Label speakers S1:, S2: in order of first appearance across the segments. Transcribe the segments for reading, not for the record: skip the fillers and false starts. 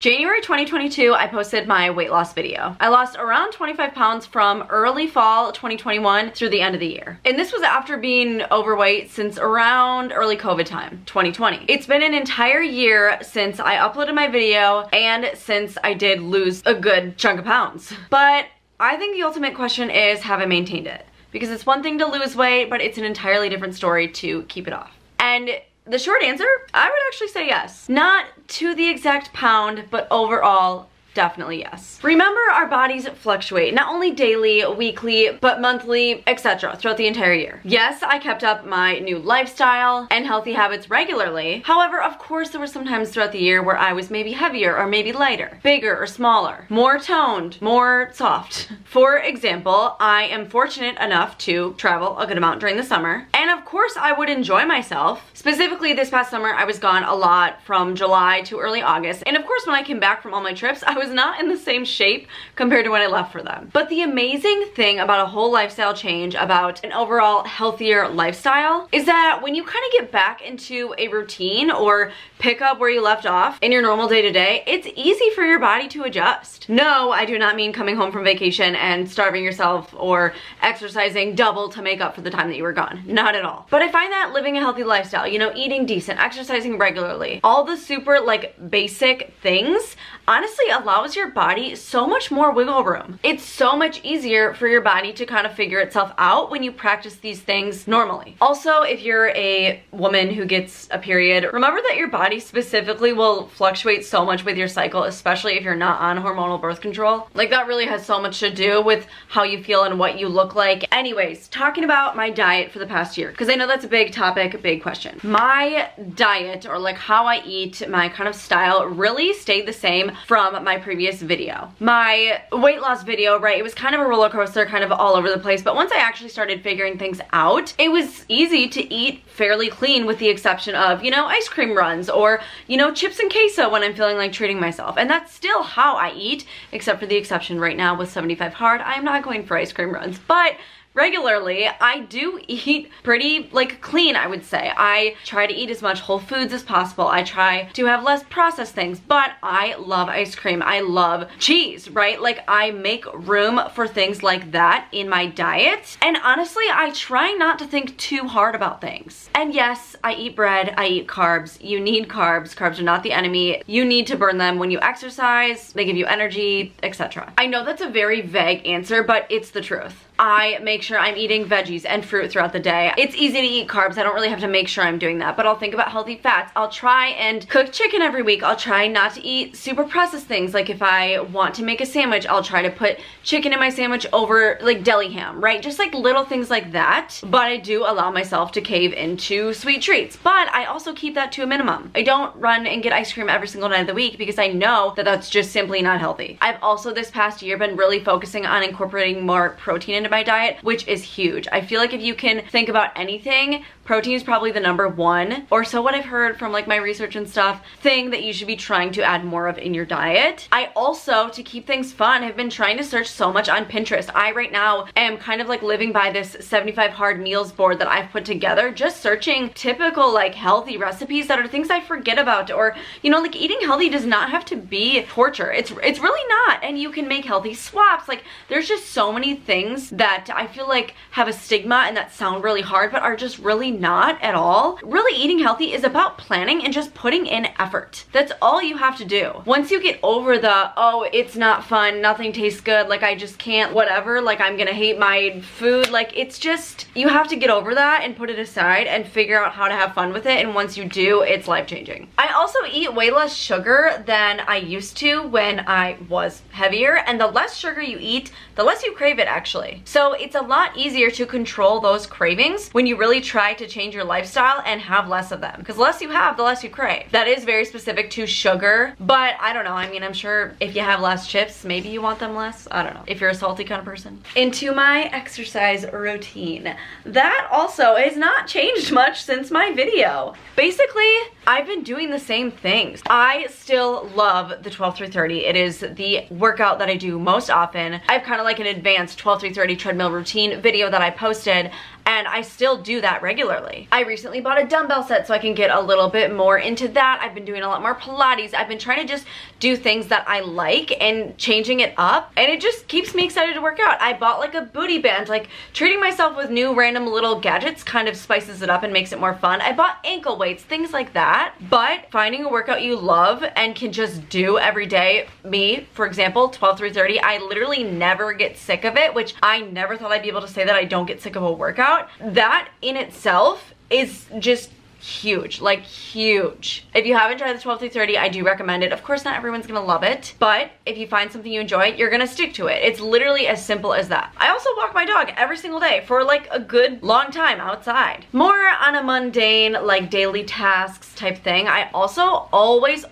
S1: January 2022, I posted my weight loss video. I lost around 25 pounds from early fall 2021 through the end of the year. And this was after being overweight since around early COVID time, 2020. It's been an entire year since I uploaded my video and since I did lose a good chunk of pounds. But I think the ultimate question is, have I maintained it? Because it's one thing to lose weight, but it's an entirely different story to keep it off. And the short answer, I would actually say yes. Not to the exact pound, but overall, definitely yes. Remember, our bodies fluctuate, not only daily, weekly, but monthly, etc. throughout the entire year. Yes, I kept up my new lifestyle and healthy habits regularly. However, of course, there were some times throughout the year where I was maybe heavier or maybe lighter, bigger or smaller, more toned, more soft. For example, I am fortunate enough to travel a good amount during the summer, and of course I would enjoy myself. Specifically this past summer, I was gone a lot from July to early August, and of course when I came back from all my trips, I was not in the same shape compared to when I left for them. But the amazing thing about a whole lifestyle change, about an overall healthier lifestyle, is that when you kind of get back into a routine or pick up where you left off in your normal day-to-day, it's easy for your body to adjust. No, I do not mean coming home from vacation and starving yourself or exercising double to make up for the time that you were gone. Not at all. But I find that living a healthy lifestyle, you know, eating decent, exercising regularly, all the super like basic things, honestly allows your body so much more wiggle room. It's so much easier for your body to kind of figure itself out when you practice these things normally. Also, if you're a woman who gets a period, remember that your body specifically will fluctuate so much with your cycle, especially if you're not on hormonal birth control. Like, that really has so much to do with how you feel and what you look like. Anyways, talking about my diet for the past year, because I know that's a big topic, a big question. My diet, or like how I eat, my kind of style, really stayed the same from my previous video. My weight loss video, right, it was kind of a roller coaster, kind of all over the place, but once I actually started figuring things out, it was easy to eat fairly clean, with the exception of, you know, ice cream runs or, you know, chips and queso when I'm feeling like treating myself. And that's still how I eat, except for the exception right now with 75 hard. I am not going for ice cream runs, but regularly, I do eat pretty like clean, I would say. I try to eat as much whole foods as possible. I try to have less processed things, but I love ice cream. I love cheese, right? Like, I make room for things like that in my diet. And honestly, I try not to think too hard about things. And yes, I eat bread, I eat carbs. You need carbs. Carbs are not the enemy. You need to burn them when you exercise. They give you energy, etc. I know that's a very vague answer, but it's the truth. I make sure I'm eating veggies and fruit throughout the day. It's easy to eat carbs. I don't really have to make sure I'm doing that, but I'll think about healthy fats. I'll try and cook chicken every week. I'll try not to eat super processed things. Like, if I want to make a sandwich, I'll try to put chicken in my sandwich over like deli ham, right? Just like little things like that. But I do allow myself to cave into sweet treats, but I also keep that to a minimum. I don't run and get ice cream every single night of the week because I know that that's just simply not healthy. I've also this past year been really focusing on incorporating more protein into my diet, which is huge. I feel like if you can think about anything, protein is probably the #1, or so what I've heard from like my research and stuff, thing that you should be trying to add more of in your diet. I also, to keep things fun, have been trying to search so much on Pinterest. I right now am kind of like living by this 75 hard meals board that I've put together, just searching typical like healthy recipes that are things I forget about, or, you know, like, eating healthy does not have to be torture. It's really not. And you can make healthy swaps. Like, there's just so many things that I feel like have a stigma and that sound really hard, but are just really not at all. Really, eating healthy is about planning and just putting in effort. That's all you have to do. Once you get over the, oh, it's not fun, nothing tastes good, like I just can't, whatever, like I'm gonna hate my food, like, it's just, you have to get over that and put it aside and figure out how to have fun with it. And once you do, it's life-changing. I also eat way less sugar than I used to when I was heavier, and the less sugar you eat, the less you crave it, actually. So it's a lot easier to control those cravings when you really try to change your lifestyle and have less of them. Because the less you have, the less you crave. That is very specific to sugar, but I don't know. I mean, I'm sure if you have less chips, maybe you want them less. I don't know. If you're a salty kind of person. Into my exercise routine. That also has not changed much since my video. Basically, I've been doing the same things. I still love the 12-3-30. It is the workout that I do most often. I have kind of like an advanced 12-3-30 treadmill routine video that I posted. and I still do that regularly. I recently bought a dumbbell set so I can get a little bit more into that. I've been doing a lot more Pilates. I've been trying to just do things that I like and changing it up, and it just keeps me excited to work out. I bought like a booty band. Like, treating myself with new random little gadgets kind of spices it up and makes it more fun. I bought ankle weights, things like that. But finding a workout you love and can just do every day, me, for example, 12 through 30, I literally never get sick of it, which I never thought I'd be able to say that I don't get sick of a workout. That in itself is just huge, like huge. If you haven't tried the 12 through 30, I do recommend it. Of course, not everyone's gonna love it, but if you find something you enjoy, you're gonna stick to it. It's literally as simple as that. I also walk my dog every single day for like a good long time outside. More on a mundane, like daily tasks type thing, I also always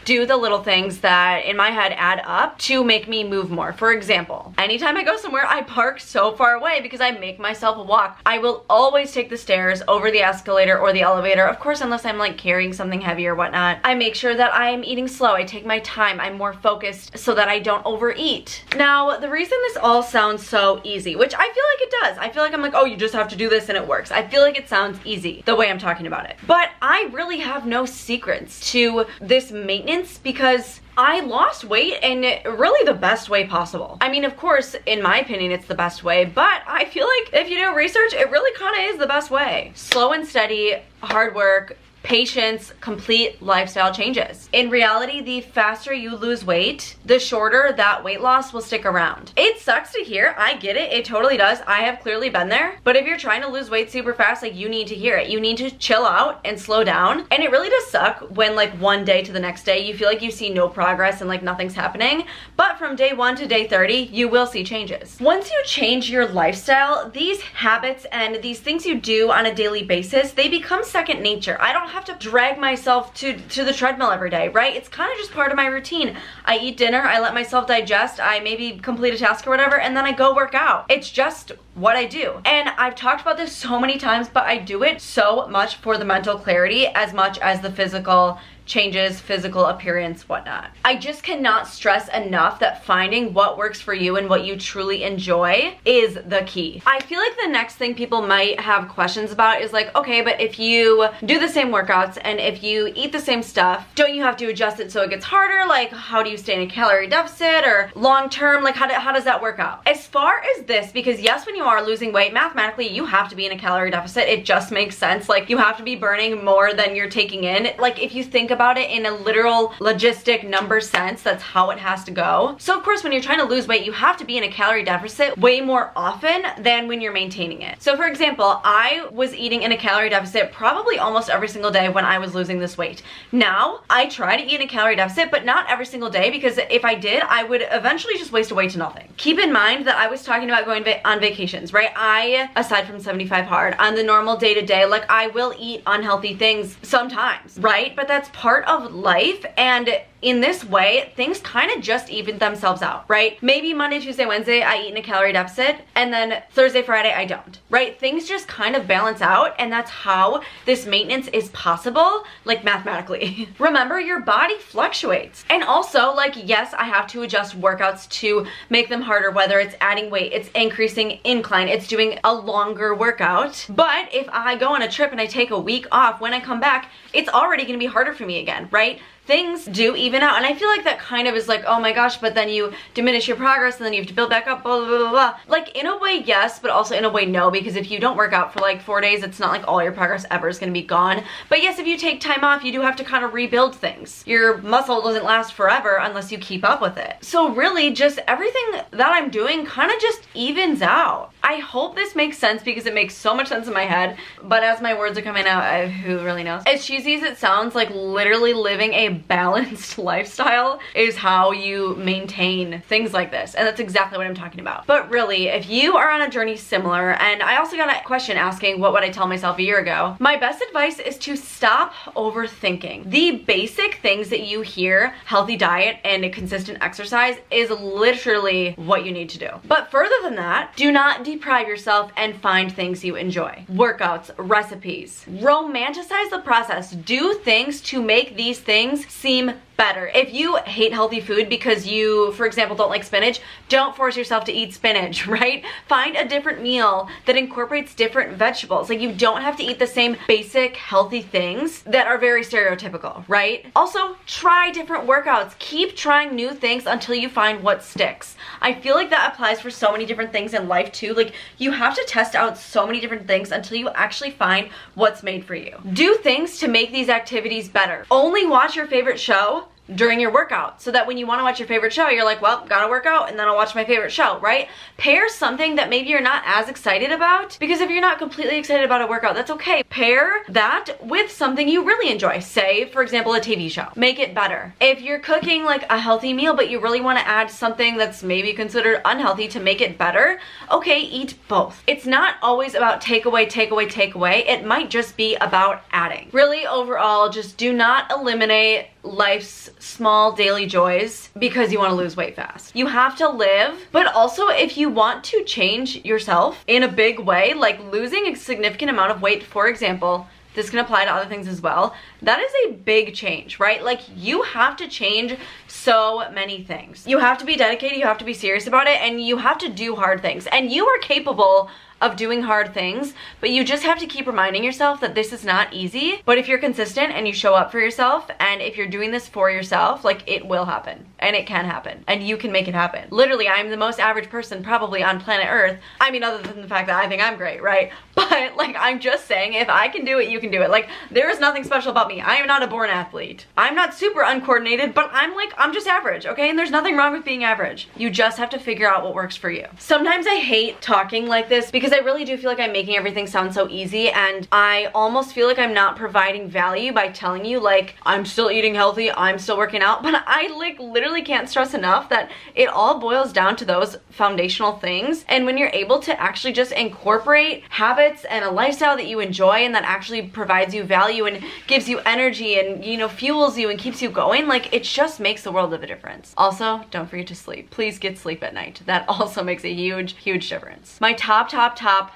S1: do the little things that in my head add up to make me move more. For example, anytime I go somewhere, I park so far away because I make myself walk. I will always take the stairs over the escalator or the elevator. Of course, unless I'm like carrying something heavy or whatnot. I make sure that I'm eating slow. I take my time. I'm more focused so that I don't overeat. Now, the reason this all sounds so easy, which I feel like it does. I feel like I'm like, oh, you just have to do this and it works. I feel like it sounds easy the way I'm talking about it. But I really have no secrets to this maintenance because I lost weight in really the best way possible. I mean, of course, in my opinion, it's the best way, but I feel like if you do research, it really kind of is the best way. Slow and steady, hard work, patience, complete lifestyle changes. In reality, the faster you lose weight, the shorter that weight loss will stick around. It sucks to hear, I get it, it totally does. I have clearly been there, but if you're trying to lose weight super fast, like you need to hear it. You need to chill out and slow down. And it really does suck when like one day to the next day, you feel like you see no progress and like nothing's happening. But from day 1 to day 30, you will see changes. Once you change your lifestyle, these habits and these things you do on a daily basis, they become second nature. I don't have to drag myself to the treadmill every day, right? It's kind of just part of my routine. I eat dinner, I let myself digest, I maybe complete a task or whatever, and then I go work out. It's just what I do. And I've talked about this so many times, but I do it so much for the mental clarity as much as the physical changes, physical appearance, whatnot. I just cannot stress enough that finding what works for you and what you truly enjoy is the key. I feel like the next thing people might have questions about is like, okay, but if you do the same workouts and if you eat the same stuff, don't you have to adjust it so it gets harder? Like, how do you stay in a calorie deficit, or long term, like how does that work out? As far as this, because yes, when you are losing weight, mathematically, you have to be in a calorie deficit. It just makes sense. Like, you have to be burning more than you're taking in. Like, if you think about it in a literal logistic number sense, that's how it has to go. So of course, when you're trying to lose weight, you have to be in a calorie deficit way more often than when you're maintaining it. So for example, I was eating in a calorie deficit probably almost every single day when I was losing this weight. Now, I try to eat in a calorie deficit, but not every single day, because if I did, I would eventually just waste away to nothing. Keep in mind that I was talking about going on vacations, right? I, aside from 75 hard, on the normal day-to-day, like I will eat unhealthy things sometimes, right? But that's part of life, and in this way, things kind of just even themselves out, right? Maybe Monday, Tuesday, Wednesday, I eat in a calorie deficit, and then Thursday, Friday, I don't, right? Things just kind of balance out, and that's how this maintenance is possible, like mathematically. Remember, your body fluctuates. And also, like, yes, I have to adjust workouts to make them harder, whether it's adding weight, it's increasing incline, it's doing a longer workout. But if I go on a trip and I take a week off, when I come back, it's already gonna be harder for me again, right? Things do even out, and I feel like that kind of is like, oh my gosh, but then you diminish your progress and then you have to build back up, blah, blah, blah, blah. Like, in a way, yes, but also in a way, no, because if you don't work out for like 4 days, it's not like all your progress ever is gonna be gone. But yes, if you take time off, you do have to kind of rebuild things. Your muscle doesn't last forever unless you keep up with it. So really, just everything that I'm doing kind of just evens out. I hope this makes sense because it makes so much sense in my head, but as my words are coming out, who really knows? As cheesy as it sounds, like literally living a balanced lifestyle is how you maintain things like this, and that's exactly what I'm talking about. But really, if you are on a journey similar, and I also got a question asking what would I tell myself a year ago, my best advice is to stop overthinking. The basic things that you hear, healthy diet and consistent exercise, is literally what you need to do. But further than that, do not deprive yourself and find things you enjoy. Workouts, recipes. Romanticize the process. Do things to make these things seem better. If you hate healthy food because you, for example, don't like spinach, don't force yourself to eat spinach, right? Find a different meal that incorporates different vegetables. Like, you don't have to eat the same basic healthy things that are very stereotypical, right? Also, try different workouts. Keep trying new things until you find what sticks. I feel like that applies for so many different things in life too. Like, you have to test out so many different things until you actually find what's made for you. Do things to make these activities better. Only watch your favorite show during your workout, so that when you want to watch your favorite show, you're like, well, gotta work out and then I'll watch my favorite show, right? Pair something that maybe you're not as excited about, because if you're not completely excited about a workout, that's okay. Pair that with something you really enjoy. Say, for example, a TV show. Make it better. If you're cooking like a healthy meal, but you really want to add something that's maybe considered unhealthy to make it better, okay, eat both. It's not always about take away, take away, take away. It might just be about adding. Really, overall, just do not eliminate life's small daily joys because you want to lose weight fast. You have to live, but also if you want to change yourself in a big way, like losing a significant amount of weight, for example, this can apply to other things as well, that is a big change, right? Like, you have to change so many things. You have to be dedicated, you have to be serious about it, and you have to do hard things. And you are capable of doing hard things, but you just have to keep reminding yourself that this is not easy. But if you're consistent and you show up for yourself, and if you're doing this for yourself, like, it will happen, and it can happen, and you can make it happen. Literally, I'm the most average person probably on planet Earth. I mean, other than the fact that I think I'm great, right? But like, I'm just saying, if I can do it, you can do it. Like, there is nothing special about me. I am not a born athlete. I'm not super uncoordinated, but I'm just average, okay? And there's nothing wrong with being average. You just have to figure out what works for you. Sometimes I hate talking like this because I really do feel like I'm making everything sound so easy, and I almost feel like I'm not providing value by telling you, like, I'm still eating healthy, I'm still working out, but I like literally can't stress enough that it all boils down to those foundational things. And when you're able to actually just incorporate habits and a lifestyle that you enjoy and that actually provides you value and gives you energy and, you know, fuels you and keeps you going, like, it just makes the world of a difference. Also, don't forget to sleep. Please get sleep at night. That also makes a huge, huge difference. My top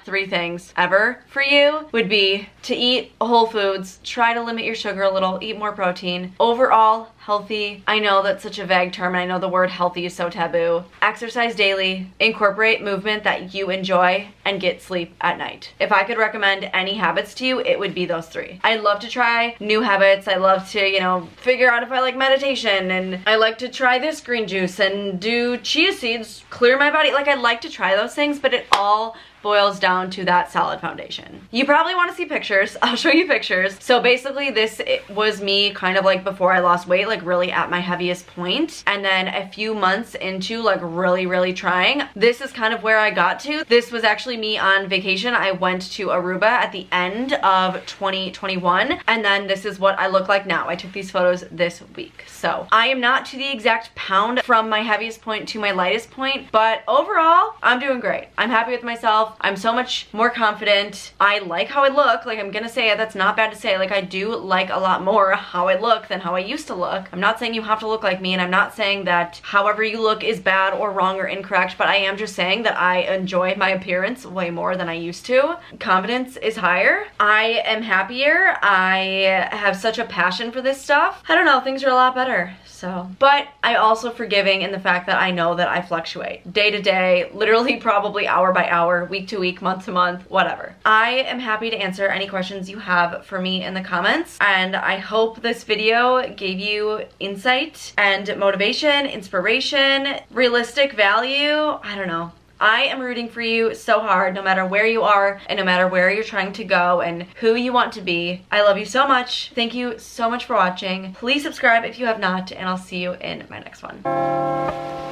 S1: 3 things ever for you would be to eat whole foods, try to limit your sugar a little, eat more protein. Overall, healthy. I know that's such a vague term, and I know the word healthy is so taboo. Exercise daily, incorporate movement that you enjoy, and get sleep at night. If I could recommend any habits to you, it would be those 3. I love to try new habits. I love to, you know, figure out if I like meditation, and I like to try this green juice and do chia seeds, clear my body. Like, I like to try those things, but it all boils down to that solid foundation. You probably want to see pictures. I'll show you pictures. So basically this was me kind of like before I lost weight, like really at my heaviest point, and then a few months into like really trying. This is kind of where I got to. This was actually me on vacation. I went to Aruba at the end of 2021, and then this is what I look like now. I took these photos this week. So I am not to the exact pound from my heaviest point to my lightest point, but overall I'm doing great. I'm happy with myself. I'm so much more confident. I like how I look. Like, I'm gonna say it, that's not bad to say. Like, I do like a lot more how I look than how I used to look. I'm not saying you have to look like me, and I'm not saying that however you look is bad or wrong or incorrect, but I am just saying that I enjoy my appearance way more than I used to. Confidence is higher. I am happier. I have such a passion for this stuff. I don't know, things are a lot better. So, but I also forgiving in the fact that I know that I fluctuate day to day, literally probably hour by hour, week to week, month to month, whatever. I am happy to answer any questions you have for me in the comments, and I hope this video gave you insight and motivation, inspiration, realistic value. I don't know. I am rooting for you so hard, no matter where you are and no matter where you're trying to go and who you want to be. I love you so much. Thank you so much for watching. Please subscribe if you have not, and I'll see you in my next one.